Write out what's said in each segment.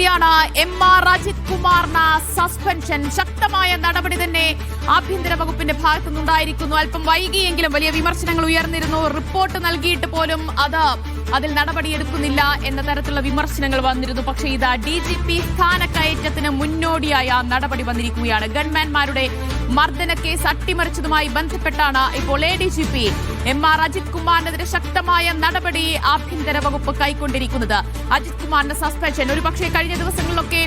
വന്നിരിക്കുകയാണ്. എം.ആർ. അജിത് കുമാറിന് സസ്പെൻഷൻ. ശക്തമായ നടപടി തന്നെ ആഭ്യന്തര വകുപ്പിന്റെ ഭാഗത്തുനിന്നുണ്ടായിരിക്കുന്നു. അല്പം വൈകിയെങ്കിലും വലിയ വിമർശനങ്ങൾ ഉയർന്നിരുന്നു. റിപ്പോർട്ട് നൽകിയിട്ട് പോലും അതിൽ നടപടിയെടുക്കുന്നില്ല എന്ന തരത്തിലുള്ള വിമർശനങ്ങൾ വന്നിരുന്നു. പക്ഷേ ഇതാ DGP സ്ഥാനക്കയറ്റത്തിന് മുന്നോടിയായ നടപടി വന്നിരിക്കുകയാണ്. ഗൺമാൻമാരുടെ മർദ്ദന കേസ് അട്ടിമറിച്ചതുമായി ബന്ധപ്പെട്ടാണ് ഇപ്പോൾ ADGP എം.ആർ. അജിത് കുമാറിനെതിരെ ശക്തമായ നടപടി ആഭ്യന്തര വകുപ്പ് കൈക്കൊണ്ടിരിക്കുന്നത്. അജിത് കുമാറിന്റെ സസ്പെൻഷൻ ഒരുപക്ഷെ കഴിഞ്ഞ ദിവസങ്ങളിലൊക്കെ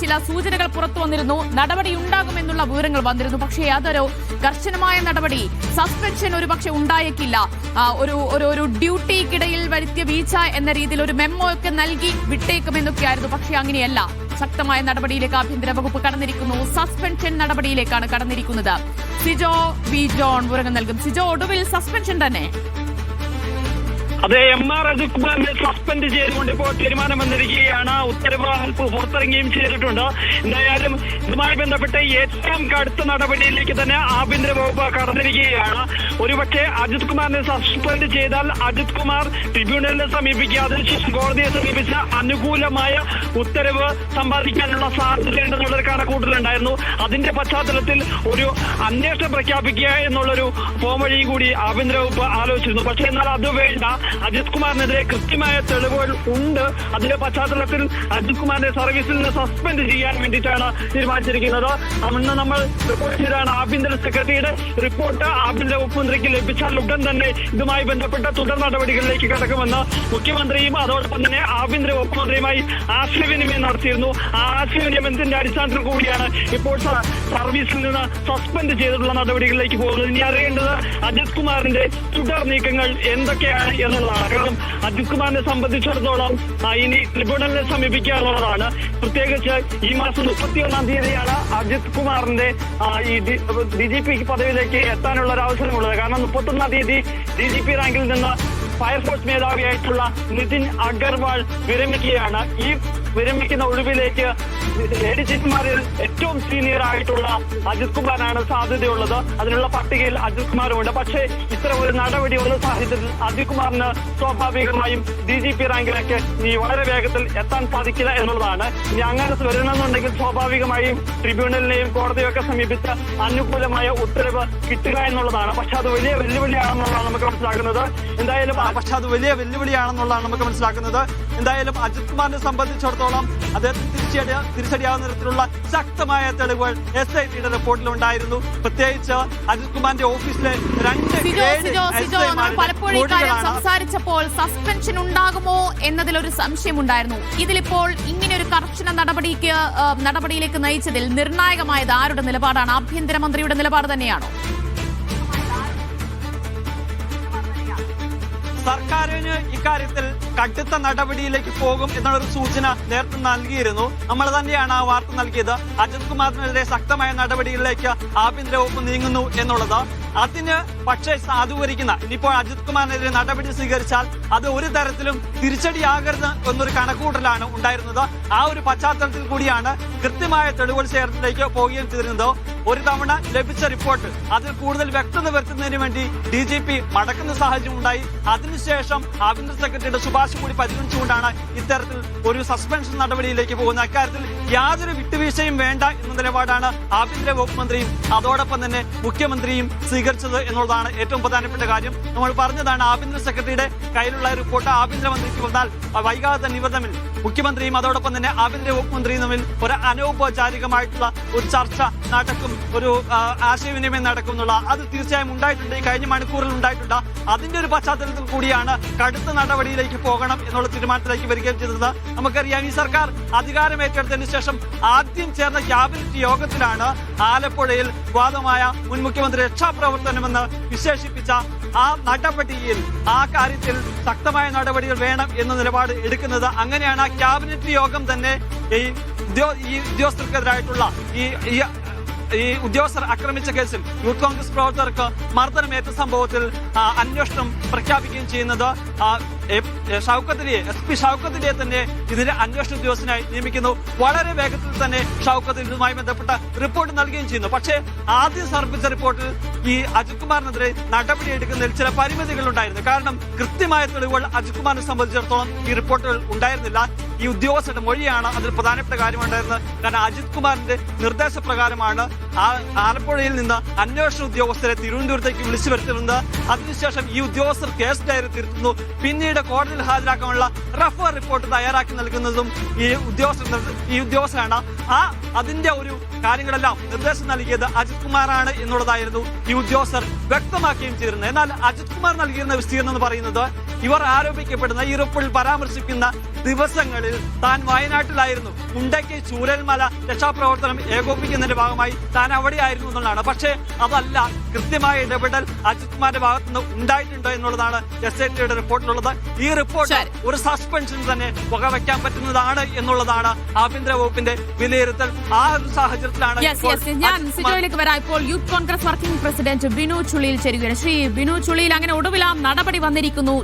ചില സൂചനകൾ പുറത്തു വന്നിരുന്നു. നടപടി ഉണ്ടാകുമെന്നുള്ള വിവരങ്ങൾ വന്നിരുന്നു. പക്ഷേ അതൊരു കർശനമായ നടപടി, സസ്പെൻഷൻ ഒരുപക്ഷെ ഉണ്ടായേക്കില്ല. ഒരു ഡ്യൂട്ടിക്കിടയിൽ വരുത്തിയ വീഴ്ച എന്ന രീതിയിൽ ഒരു മെമ്മോ ഒക്കെ നൽകി വിട്ടേക്കുമെന്നൊക്കെയായിരുന്നു. പക്ഷേ അങ്ങനെയല്ല. ശക്തമായ നടപടിയിലേക്ക് ആഭ്യന്തര വകുപ്പ് കടന്നിരിക്കുന്നു. സസ്പെൻഷൻ നടപടിയിലേക്കാണ് കടന്നിരിക്കുന്നത്. സിജോ വി ജോൺ വിവരങ്ങൾ നൽകും. സിജോ, ഒടുവിൽ സസ്പെൻഷൻ തന്നെ? അതെ, എം.ആർ. അജിത് കുമാറിനെ സസ്പെൻഡ് ചെയ്തുകൊണ്ട് ഇപ്പോൾ തീരുമാനം വന്നിരിക്കുകയാണ്. ഉത്തരവ് പുറത്തിറങ്ങുകയും ചെയ്തിട്ടുണ്ട്. എന്തായാലും ഇതുമായി ബന്ധപ്പെട്ട് ഏറ്റവും കടുത്ത നടപടിയിലേക്ക് തന്നെ ആഭ്യന്തര വകുപ്പ് കടന്നിരിക്കുകയാണ്. ഒരുപക്ഷെ അജിത് കുമാറിനെ സസ്പെൻഡ് ചെയ്താൽ അജിത് കുമാർ ട്രിബ്യൂണലിനെ സമീപിക്കുക, അതിനുശേഷം കോടതിയെ സമീപിച്ച അനുകൂലമായ ഉത്തരവ് സമ്പാദിക്കാനുള്ള സാധ്യതയുണ്ടെന്നുള്ളൊരു കണക്കൂട്ടലുണ്ടായിരുന്നു. അതിന്റെ പശ്ചാത്തലത്തിൽ ഒരു അന്വേഷണം പ്രഖ്യാപിക്കുക എന്നുള്ളൊരു പോംവഴിയും കൂടി ആഭ്യന്തര വകുപ്പ് ആലോചിച്ചിരുന്നു. പക്ഷേ എന്നാൽ അത് വേണ്ട. അജിത് കുമാറിനെതിരെ കൃത്യമായ തെളിവുകൾ ഉണ്ട്. അതിന്റെ പശ്ചാത്തലത്തിൽ അജിത് കുമാറിന്റെ സർവീസിൽ നിന്ന് സസ്പെൻഡ് ചെയ്യാൻ വേണ്ടിയിട്ടാണ് തീരുമാനിച്ചിരിക്കുന്നത്. അന്ന് നമ്മൾ റിപ്പോർട്ട് ചെയ്താണ് ആഭ്യന്തര സെക്രട്ടറിയുടെ റിപ്പോർട്ട് ആഭ്യന്തര വകുപ്പ് മന്ത്രിക്ക് ലഭിച്ചാൽ ഉടൻ തന്നെ ഇതുമായി ബന്ധപ്പെട്ട തുടർ നടപടികളിലേക്ക് കടക്കുമെന്ന് മുഖ്യമന്ത്രിയും അതോടൊപ്പം തന്നെ ആഭ്യന്തര വകുപ്പ് മന്ത്രിയുമായി ആശയവിനിമയം നടത്തിയിരുന്നു. ആ ആശയവിനിമയത്തിന്റെ അടിസ്ഥാനത്തിൽ കൂടിയാണ് ഇപ്പോൾ സർവീസിൽ നിന്ന് സസ്പെൻഡ് ചെയ്തിട്ടുള്ള നടപടികളിലേക്ക് പോകുന്നത്. ഇനി അറിയേണ്ടത് അജിത് കുമാറിന്റെ തുടർ നീക്കങ്ങൾ എന്തൊക്കെയാണ് എന്നുള്ളതാണ്. കാരണം അജിത് കുമാറിനെ സംബന്ധിച്ചിടത്തോളം ഇനി ട്രിബ്യൂണലിനെ സമീപിക്കുക എന്നുള്ളതാണ്. പ്രത്യേകിച്ച് ഈ മാസം 31-ാം തീയതിയാണ് അജിത് കുമാറിന്റെ ഈ DGP പദവിയിലേക്ക് എത്താനുള്ള ഒരു അവസരമുള്ളത്. കാരണം 31-ാം തീയതി DGP റാങ്കിൽ നിന്ന് ഫയർഫോഴ്സ് മേധാവിയായിട്ടുള്ള നിതിൻ അഗർവാൾ വിരമിക്കുകയാണ്. ഈ വിരമിക്കുന്ന ഒഴിവിലേക്ക് ADGPമാരിൽ ഏറ്റവും സീനിയർ ആയിട്ടുള്ള അജിത് കുമാറാണ് സാധ്യതയുള്ളത്. അതിനുള്ള പട്ടികയിൽ അജിത് കുമാറുമുണ്ട്. പക്ഷേ ഇത്തരം ഒരു നടപടി ഉള്ള സാഹചര്യത്തിൽ അജിത് കുമാറിന് സ്വാഭാവികമായും DGP റാങ്കിലേക്ക് ഇനി വളരെ വേഗത്തിൽ എത്താൻ സാധിക്കില്ല എന്നുള്ളതാണ്. ഇനി അങ്ങനെ വരണമെന്നുണ്ടെങ്കിൽ സ്വാഭാവികമായും ട്രിബ്യൂണലിനെയും കോടതിയൊക്കെ സമീപിച്ച് അനുകൂലമായ ഉത്തരവ് കിട്ടുക എന്നുള്ളതാണ്. പക്ഷെ അത് വലിയ വെല്ലുവിളിയാണെന്നുള്ളതാണ് നമുക്ക് മനസ്സിലാക്കുന്നത്. എന്തായാലും എന്തായാലും അജിത് കുമാറിനെ സംബന്ധിച്ചിടത്തോളം അദ്ദേഹത്തിന് തിരിച്ചടിയാവുന്ന തരത്തിലുള്ള ശക്തമായ തെളിവുകൾ SITയുടെ റിപ്പോർട്ടിലുണ്ടായിരുന്നു. പ്രത്യേകിച്ച് അജിത് കുമാറിന്റെ ഓഫീസിലെ പലപ്പോഴും ഇക്കാര്യം സംസാരിച്ചപ്പോൾ സസ്പെൻഷൻ ഉണ്ടാകുമോ എന്നതിലൊരു സംശയമുണ്ടായിരുന്നു. ഇതിലിപ്പോൾ ഇങ്ങനെ ഒരു കർശന നടപടിയിലേക്ക് നയിച്ചതിൽ നിർണായകമായത് ആരുടെ നിലപാടാണ്? ആഭ്യന്തരമന്ത്രിയുടെ നിലപാട് തന്നെയാണോ? സർക്കാരിന് ഇക്കാര്യത്തിൽ കടുത്ത നടപടിയിലേക്ക് പോകും എന്നുള്ളൊരു സൂചന നേരത്തെ നൽകിയിരുന്നു. നമ്മൾ തന്നെയാണ് ആ വാർത്ത നൽകിയത്. അജിത് കുമാറിനെതിരെ ശക്തമായ നടപടികളിലേക്ക് ആഭ്യന്തര വകുപ്പ് നീങ്ങുന്നു എന്നുള്ളത്. അതിന് പക്ഷേ സാധൂകരിക്കുന്ന ഇനിയിപ്പോൾ അജിത് കുമാറിനെതിരെ നടപടി സ്വീകരിച്ചാൽ അത് ഒരു തരത്തിലും തിരിച്ചടിയാകരുത് എന്നൊരു കണക്കൂട്ടലാണ് ഉണ്ടായിരുന്നത്. ആ ഒരു പശ്ചാത്തലത്തിൽ കൂടിയാണ് കൃത്യമായ തെളിവുകൾ ശേഖരണത്തിലേക്ക് പോവുകയും ചെയ്തിരുന്നത്. ഒരു തവണ ലഭിച്ച റിപ്പോർട്ട് അതിൽ കൂടുതൽ വ്യക്തത വരുത്തുന്നതിന് വേണ്ടി DGP മടക്കുന്ന സാഹചര്യം ഉണ്ടായി. അതിനുശേഷം ആഭ്യന്തര സെക്രട്ടറിയുടെ ശുപാർശ കൂടി പരിഗണിച്ചുകൊണ്ടാണ് ഇത്തരത്തിൽ ഒരു സസ്പെൻഷൻ നടപടിയിലേക്ക് പോകുന്നത്. അക്കാര്യത്തിൽ യാതൊരു വിട്ടുവീഴ്ചയും വേണ്ട എന്ന നിലപാടാണ് ആഭ്യന്തര വകുപ്പ് മന്ത്രിയും അതോടൊപ്പം തന്നെ മുഖ്യമന്ത്രിയും സ്വീകരിച്ചത് എന്നുള്ളതാണ് ഏറ്റവും പ്രധാനപ്പെട്ട കാര്യം. നമ്മൾ പറഞ്ഞതാണ് ആഭ്യന്തര സെക്രട്ടറിയുടെ കയ്യിലുള്ള റിപ്പോർട്ട് ആഭ്യന്തരമന്ത്രിക്ക് വന്നാൽ വൈകാതെ തന്നെ ഇവർ തമ്മിൽ മുഖ്യമന്ത്രിയും അതോടൊപ്പം തന്നെ ആഭ്യന്തര വകുപ്പ് മന്ത്രിയും തമ്മിൽ ഒരു അനൗപചാരികമായിട്ടുള്ള ഒരു ചർച്ച നടക്കും, ഒരു ആശയവിനിമയം നടക്കും എന്നുള്ള അത് തീർച്ചയായും ഉണ്ടായിട്ടുണ്ട്. ഈ കഴിഞ്ഞ മണിക്കൂറിൽ ഉണ്ടായിട്ടുണ്ട്. അതിന്റെ ഒരു പശ്ചാത്തലത്തിൽ കൂടിയാണ് കടുത്ത നടപടിയിലേക്ക് പോകണം എന്നുള്ള തീരുമാനത്തിലേക്ക് വരികയും ചെയ്തത്. നമുക്കറിയാം, ഈ സർക്കാർ അധികാരം ഏറ്റെടുത്തതിന് ശേഷം ആദ്യം ചേർന്ന ക്യാബിനറ്റ് യോഗത്തിലാണ് ആലപ്പുഴയിൽ വാദമായ മുൻ മുഖ്യമന്ത്രി രക്ഷാപ്രവർത്തനമെന്ന് വിശേഷിപ്പിച്ച ആ നടപടിയിൽ ആ കാര്യത്തിൽ ശക്തമായ നടപടികൾ വേണം എന്ന നിലപാട് എടുക്കുന്നത്. അങ്ങനെയാണ് ആ ക്യാബിനറ്റ് യോഗം തന്നെ ഈ ഉദ്യോഗസ്ഥർക്കെതിരായിട്ടുള്ള ഈ ഉദ്യോഗസ്ഥർ ആക്രമിച്ച കേസിൽ യൂത്ത് കോൺഗ്രസ് പ്രവർത്തകർക്ക് മർദ്ദനമേറ്റ സംഭവത്തിൽ അന്വേഷണം പ്രഖ്യാപിക്കുകയും ചെയ്യുന്നത് SP ഷൗക്കത്തിനെ തന്നെ ഇതിന്റെ അന്വേഷണ ഉദ്യോഗസ്ഥനായി നിയമിക്കുന്നു. വളരെ വേഗത്തിൽ തന്നെ ഷൗക്കത്ത് ഇതുമായി ബന്ധപ്പെട്ട റിപ്പോർട്ട് നൽകുകയും ചെയ്യുന്നു. പക്ഷേ ആദ്യം സമർപ്പിച്ച റിപ്പോർട്ടിൽ ഈ അജിത് കുമാറിനെതിരെ നടപടിയെടുക്കുന്നതിൽ ചില പരിമിതികൾ ഉണ്ടായിരുന്നു. കാരണം കൃത്യമായ തെളിവുകൾ അജിത് കുമാറിനെ സംബന്ധിച്ചിടത്തോളം ഈ റിപ്പോർട്ടുകൾ ഉണ്ടായിരുന്നില്ല. ഈ ഉദ്യോഗസ്ഥരുടെ മൊഴിയാണ് അതിൽ പ്രധാനപ്പെട്ട കാര്യമുണ്ടായിരുന്നത്. കാരണം അജിത് കുമാറിന്റെ നിർദ്ദേശപ്രകാരമാണ് ആലപ്പുഴയിൽ നിന്ന് അന്വേഷണ ഉദ്യോഗസ്ഥരെ തിരുവനന്തപുരത്തേക്ക് വിളിച്ചു വരുത്തുന്നത്. അതിനുശേഷം ഈ ഉദ്യോഗസ്ഥർ കേസ് ഡയറി തിരുത്തുന്നു. പിന്നീട് കോടതിയിൽ ഹാജരാക്കാനുള്ള റഫർ റിപ്പോർട്ട് തയ്യാറാക്കി നൽകുന്നതും ഈ ഉദ്യോഗസ്ഥരാണ്. അതിന്റെ ഒരു കാര്യങ്ങളെല്ലാം നിർദ്ദേശം നൽകിയത് അജിത് കുമാറാണ് എന്നുള്ളതായിരുന്നു ഈ ഉദ്യോഗസ്ഥർ വ്യക്തമാക്കുകയും ചെയ്തിരുന്നത്. എന്നാൽ അജിത് കുമാർ നൽകിയിരുന്ന വിസ്തീർണം എന്ന് പറയുന്നത് ഇവർ ആരോപിക്കപ്പെടുന്ന ഈ റിപ്പോർട്ടിൽ പരാമർശിക്കുന്ന ദിവസങ്ങളിൽ താൻ വയനാട്ടിലായിരുന്നു. മുണ്ടയ്ക്ക് ചൂരൽമല രക്ഷാപ്രവർത്തനം ഏകോപിക്കുന്നതിന്റെ ഭാഗമായി താൻ അവിടെയായിരുന്നു എന്നുള്ളതാണ്. പക്ഷേ അതല്ല, കൃത്യമായ ഇടപെടൽ അജിത് കുമാറിന്റെ ഭാഗത്തുനിന്ന് ഉണ്ടായിട്ടുണ്ടോ എന്നുള്ളതാണ് SITയുടെ റിപ്പോർട്ടിലുള്ളത്. ഈ റിപ്പോർട്ട് ഒരു സസ്പെൻഷൻ തന്നെ വകവയ്ക്കാൻ പറ്റുന്നതാണ് എന്നുള്ളതാണ് ആഭ്യന്തര വകുപ്പിന്റെ വിലയിരുത്തൽ. ആ ഒരു സാഹചര്യത്തിലാണ് ഞാൻ സിജോയിലേക്ക് വരാം. ഇപ്പോൾ youth Congress working president Binu Chulliyil ചേരുകയാണ്. ശ്രീ ബിനു ചുള്ളിയിൽ, അങ്ങനെ ഒടുവിൽ ആ നടപടി വന്നിരിക്കുന്നു.